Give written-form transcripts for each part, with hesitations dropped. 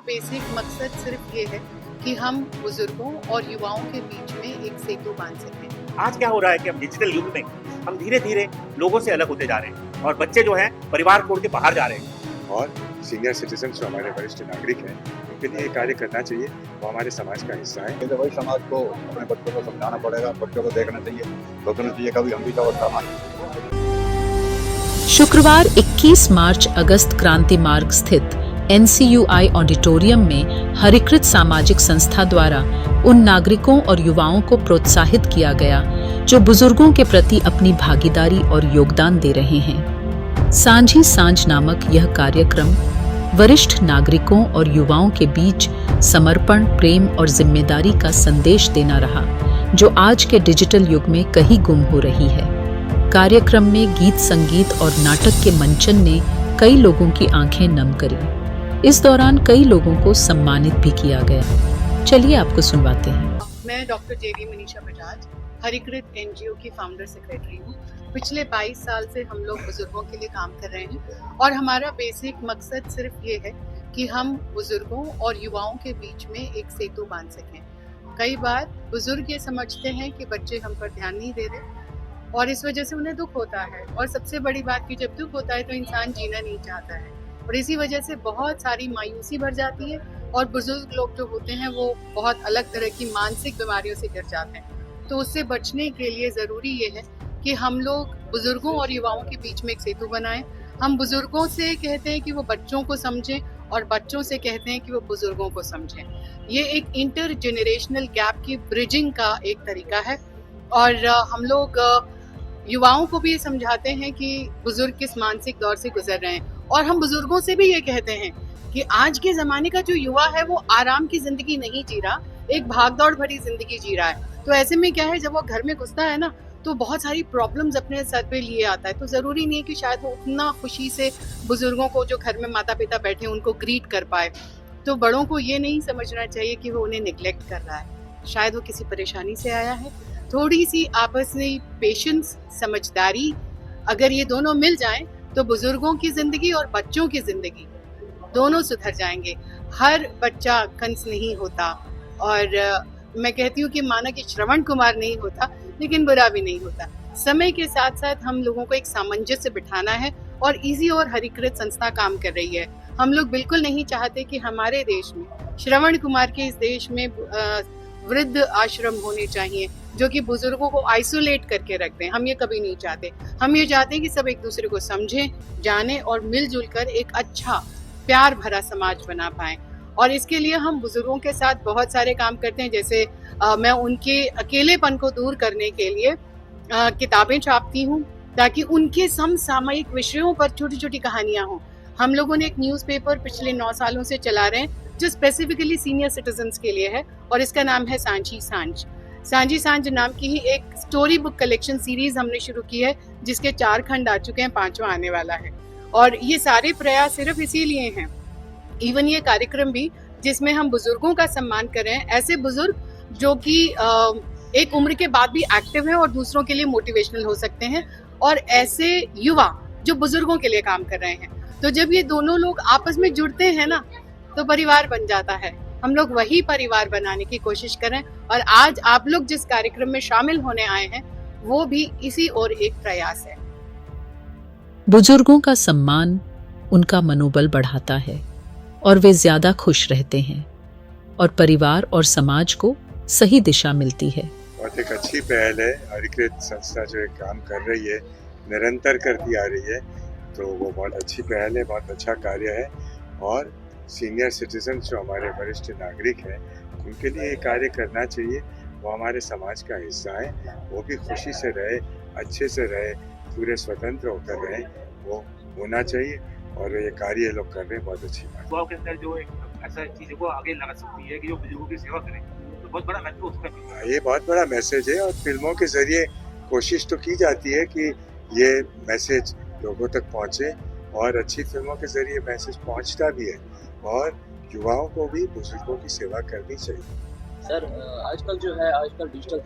Basic मकसद सिर्फ ये है कि हम बुजुर्गों और युवाओं के बीच में एक सेतु बांध सकें। आज क्या हो रहा है कि हम डिजिटल युग में हम धीरे धीरे लोगों से अलग होते जा रहे हैं और बच्चे जो हैं परिवार छोड़ के बाहर जा रहे हैं। और सीनियर सिटीजन जो हमारे वरिष्ठ नागरिक हैं उनके लिए कार्य करना चाहिए, वो हमारे समाज का हिस्सा है। तो वही समाज को अपने बच्चों को समझाना पड़ेगा, बच्चों को देखना चाहिए, सोचना चाहिए कभी हम भी तो समाज। शुक्रवार 21 मार्च अगस्त क्रांति मार्ग स्थित NCUI ऑडिटोरियम में हरिकृत सामाजिक संस्था द्वारा उन नागरिकों और युवाओं को प्रोत्साहित किया गया जो बुजुर्गों के प्रति अपनी भागीदारी और योगदान दे रहे हैं। सांझी सांझ नामक यह कार्यक्रम वरिष्ठ नागरिकों और युवाओं के बीच समर्पण, प्रेम और जिम्मेदारी का संदेश देना रहा, जो आज के डिजिटल युग में कहीं गुम हो रही है। कार्यक्रम में गीत, संगीत और नाटक के मंचन ने कई लोगों की आंखें नम करी। इस दौरान कई लोगों को सम्मानित भी किया गया। चलिए आपको सुनवाते हैं। मैं doctor JV Manisha Bajaj, Harikrit NGO की फाउंडर सेक्रेटरी हूँ। पिछले 22 साल से हम लोग बुजुर्गों के लिए काम कर रहे हैं और हमारा बेसिक मकसद सिर्फ ये है कि हम बुजुर्गों और युवाओं के बीच में एक सेतु बांध सकें। कई बार बुजुर्ग ये समझते हैं कि बच्चे हम पर ध्यान नहीं दे रहे और इस वजह से उन्हें दुख होता है, और सबसे बड़ी बात कि जब दुख होता है तो इंसान जीना नहीं चाहता है और इसी वजह से बहुत सारी मायूसी भर जाती है और बुजुर्ग लोग जो होते हैं वो बहुत अलग तरह की मानसिक बीमारियों से गिर जाते हैं। तो उससे बचने के लिए ज़रूरी ये है कि हम लोग बुजुर्गों और युवाओं के बीच में एक सेतु बनाएं। हम बुजुर्गों से कहते हैं कि वो बच्चों को समझें और बच्चों से कहते हैं कि वो बुजुर्गों को समझें। ये एक इंटर जेनरेशनल गैप की ब्रिजिंग का एक तरीका है और हम लोग युवाओं को भी ये समझाते हैं कि बुजुर्ग किस मानसिक दौर से गुजर रहे हैं और हम बुजुर्गों से भी ये कहते हैं कि आज के ज़माने का जो युवा है वो आराम की ज़िंदगी नहीं जी रहा, एक भागदौड़ भरी ज़िंदगी जी रहा है। तो ऐसे में क्या है, जब वो घर में घुसता है ना तो बहुत सारी प्रॉब्लम्स अपने सर पे लिए आता है। तो ज़रूरी नहीं है कि शायद वो उतना खुशी से बुजुर्गों को जो घर में माता पिता बैठे उनको ग्रीट कर पाए। तो बड़ों को ये नहीं समझना चाहिए कि वो उन्हें निगलेक्ट कर रहा है। शायद वो किसी परेशानी से आया है। थोड़ी सी आपस में पेशेंस, समझदारी, अगर ये दोनों मिल जाएं तो बुजुर्गों की ज़िंदगी और बच्चों की ज़िंदगी दोनों सुधर जाएंगे। हर बच्चा कंस नहीं होता और मैं कहती हूँ कि माना कि श्रवण कुमार नहीं होता लेकिन बुरा भी नहीं होता। समय के साथ साथ हम लोगों को एक सामंजस्य बिठाना है और इसी और हरिकृत संस्था काम कर रही है। हम लोग बिल्कुल नहीं चाहते कि हमारे देश में, श्रवण कुमार के इस देश में वृद्ध आश्रम होने चाहिए जो कि बुजुर्गों को आइसोलेट करके रखते हैं। हम ये कभी नहीं चाहते। हम ये चाहते हैं कि सब एक दूसरे को समझें, जानें और मिलजुल कर एक अच्छा प्यार भरा समाज बना पाएं। और इसके लिए हम बुजुर्गों के साथ बहुत सारे काम करते हैं। जैसे मैं उनके अकेलेपन को दूर करने के लिए किताबें छापती हूँ ताकि उनके समसामयिक विषयों पर छोटी छोटी कहानियाँ हों। हम लोगों ने एक न्यूज़पेपर पिछले 9 सालों से चला रहे हैं जो स्पेसिफिकली सीनियर सिटीजन्स के लिए है और इसका नाम है सांझी सांझ। सांझी सांझ नाम की ही एक स्टोरी बुक कलेक्शन सीरीज हमने शुरू की है जिसके 4 खंड आ चुके हैं, 5वां आने वाला है। और ये सारे प्रयास सिर्फ इसीलिए हैं, इवन ये कार्यक्रम भी जिसमें हम बुजुर्गों का सम्मान कर रहे हैं, ऐसे बुजुर्ग जो कि एक उम्र के बाद भी एक्टिव हैं और दूसरों के लिए मोटिवेशनल हो सकते हैं, और ऐसे युवा जो बुजुर्गों के लिए काम कर रहे हैं। तो जब ये दोनों लोग आपस में जुड़ते हैं ना तो परिवार बन जाता है। हम लोग वही परिवार बनाने की कोशिश करें और आज आप लोग जिस कार्यक्रम में शामिल होने आए हैं वो भी इसी और एक प्रयास है। बुजुर्गों का सम्मान उनका मनोबल बढ़ाता है और वे ज्यादा खुश रहते हैं और परिवार और समाज को सही दिशा मिलती है। बहुत एक अच्छी पहल है। हरिकृत संस्था जो एक काम कर रही है, निरंतर करती आ रही है, तो वो बहुत अच्छी पहल है, बहुत अच्छा कार्य है। और सीनियर सिटीजन जो हमारे वरिष्ठ नागरिक हैं उनके लिए ये कार्य करना चाहिए, वो हमारे समाज का हिस्सा है। वो भी खुशी से रहे, अच्छे से रहे, पूरे स्वतंत्र होकर रहे, वो होना चाहिए और ये कार्य लोग कर रहे हैं, बहुत अच्छी बात। युवाओं के अंदर जो एक ऐसा चीज़ों को आगे लगा सकती है कि जो बुजुर्गों की सेवा करें, तो बहुत बड़ा महत्व उसका भी है। ये बहुत बड़ा मैसेज है और फिल्मों के जरिए कोशिश तो की जाती है कि ये मैसेज लोगों तक पहुँचे और अच्छी फिल्मों के जरिए मैसेज पहुँचता भी है और युवाओं को भी बुजुर्गों की सेवा करनी चाहिए। सर आजकल जो है, आजकल डिजिटल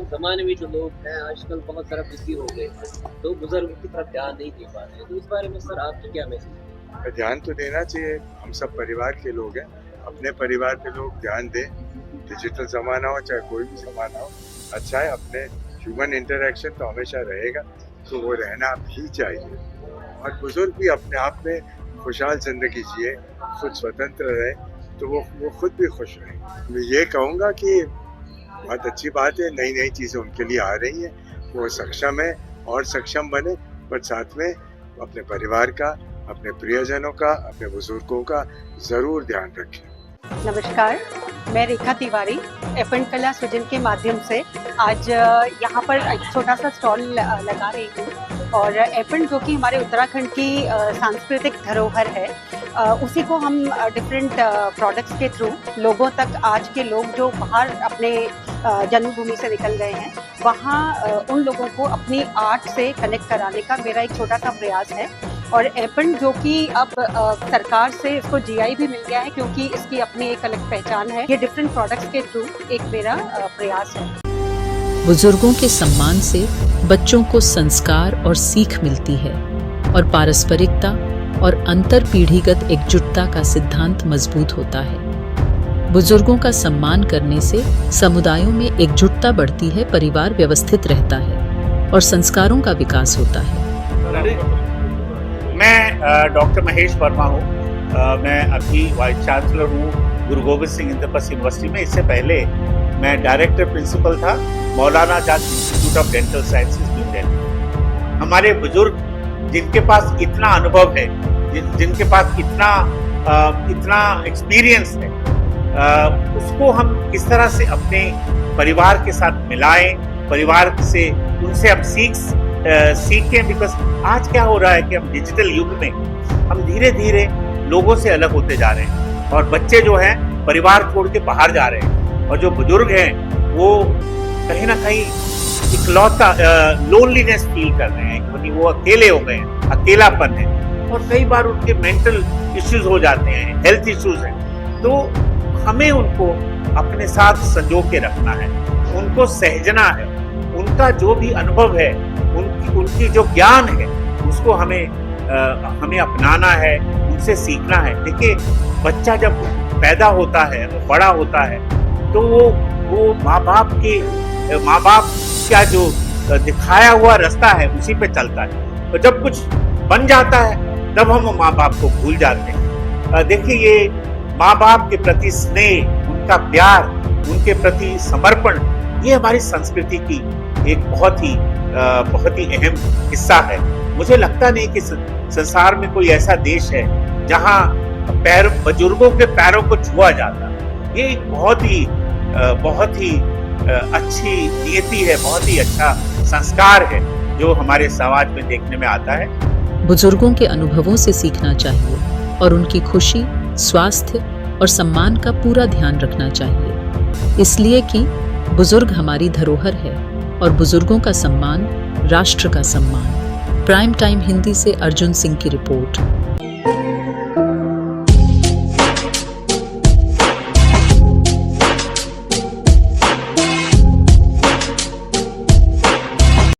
ज़माने में जो लोग हैं आजकल बहुत सारा बिजी हो गए हैं, तो बुजुर्गों की तरफ ध्यान नहीं दे पा रहे हैं। तो इस बारे में सर आपकी क्या मैसेज है? ध्यान तो देना चाहिए, हम सब परिवार के लोग हैं, अपने परिवार पे लोग ध्यान दें। डिजिटल ज़माना हो चाहे कोई भी ज़माना हो, अच्छा है, अपने ह्यूमन इंटरेक्शन तो हमेशा रहेगा, तो वो रहना भी चाहिए। और बुजुर्ग भी अपने आप में खुशहाल ज़िंदगी जिए, खुद स्वतंत्र रहे, तो वो खुद भी खुश रहे। मैं ये कहूँगा कि बहुत अच्छी बात है, नई नई चीज़ें उनके लिए आ रही हैं, वो सक्षम है और सक्षम बने, पर साथ में अपने परिवार का, अपने प्रियजनों का, अपने बुजुर्गों का ज़रूर ध्यान रखें। नमस्कार, मैं रेखा तिवारी एफएन कला सृजन के माध्यम से आज यहाँ पर एक छोटा सा स्टॉल लगा रही हूँ। और एफएन जो कि हमारे उत्तराखंड की सांस्कृतिक धरोहर है, उसी को हम डिफरेंट प्रोडक्ट्स के थ्रू लोगों तक, आज के लोग जो बाहर अपने जन्मभूमि से निकल गए हैं, वहाँ उन लोगों को अपनी आर्ट से कनेक्ट कराने का मेरा एक छोटा सा प्रयास है। और एफएन जो कि अब सरकार से इसको जीआई भी मिल गया है, क्योंकि इसकी अपनी एक अलग पहचान है। ये डिफरेंट प्रोडक्ट्स के थ्रू एक मेरा प्रयास है। बुजुर्गों के सम्मान से बच्चों को संस्कार और सीख मिलती है और पारस्परिकता और अंतर पीढ़ीगत एकजुटता का सिद्धांत मजबूत होता है। बुजुर्गों का सम्मान करने से समुदायों में एकजुटता बढ़ती है, परिवार व्यवस्थित रहता है और संस्कारों का विकास होता है। मैं डॉक्टर महेश वर्मा हूँ। मैं अभी वाइस चांसलर हूँ गुरु गोविंद सिंह इंद्रप्रस्थ यूनिवर्सिटी में। इससे पहले मैं डायरेक्टर प्रिंसिपल था Maulana Azad institute of dental sciences new Delhi. हमारे बुजुर्ग जिनके पास इतना अनुभव है, जिनके पास इतना एक्सपीरियंस है, उसको हम किस तरह से अपने परिवार के साथ मिलाएं, परिवार से उनसे हम सीखें। बिकॉज आज क्या हो रहा है कि हम डिजिटल युग में हम धीरे धीरे लोगों से अलग होते जा रहे हैं और बच्चे जो हैं परिवार छोड़ के बाहर जा रहे हैं, और जो बुजुर्ग हैं वो कहीं ना कहीं इकलौता लोनलीनेस फील कर रहे हैं, वो अकेले हो गए हैं, अकेलापन है, और कई बार उनके मेंटल इश्यूज हो जाते हैं, हेल्थ इश्यूज हैं। तो हमें उनको अपने साथ संजो के रखना है, उनको सहजना है, उनका जो भी अनुभव है, उनकी जो ज्ञान है, उसको हमें अपनाना है, उनसे सीखना है। देखिए, बच्चा जब पैदा होता है, बड़ा होता है, तो वो माँ बाप का जो दिखाया हुआ रास्ता है उसी पे चलता है। तो जब कुछ बन जाता है तब हम माँ बाप को भूल जाते हैं। देखिए, ये माँ बाप के प्रति स्नेह, उनका प्यार, उनके प्रति समर्पण, ये हमारी संस्कृति की एक बहुत ही अहम हिस्सा है। मुझे लगता नहीं कि संसार में कोई ऐसा देश है जहाँ बुजुर्गों के पैरों को छुआ जाता। ये एक बहुत ही अच्छी नियति है, बहुत ही अच्छा संस्कार है जो हमारे समाज में देखने में आता है। बुजुर्गों के अनुभवों से सीखना चाहिए और उनकी खुशी, स्वास्थ्य और सम्मान का पूरा ध्यान रखना चाहिए, इसलिए कि बुजुर्ग हमारी धरोहर है और बुजुर्गों का सम्मान राष्ट्र का सम्मान। प्राइम टाइम हिंदी से अर्जुन सिंह की रिपोर्ट।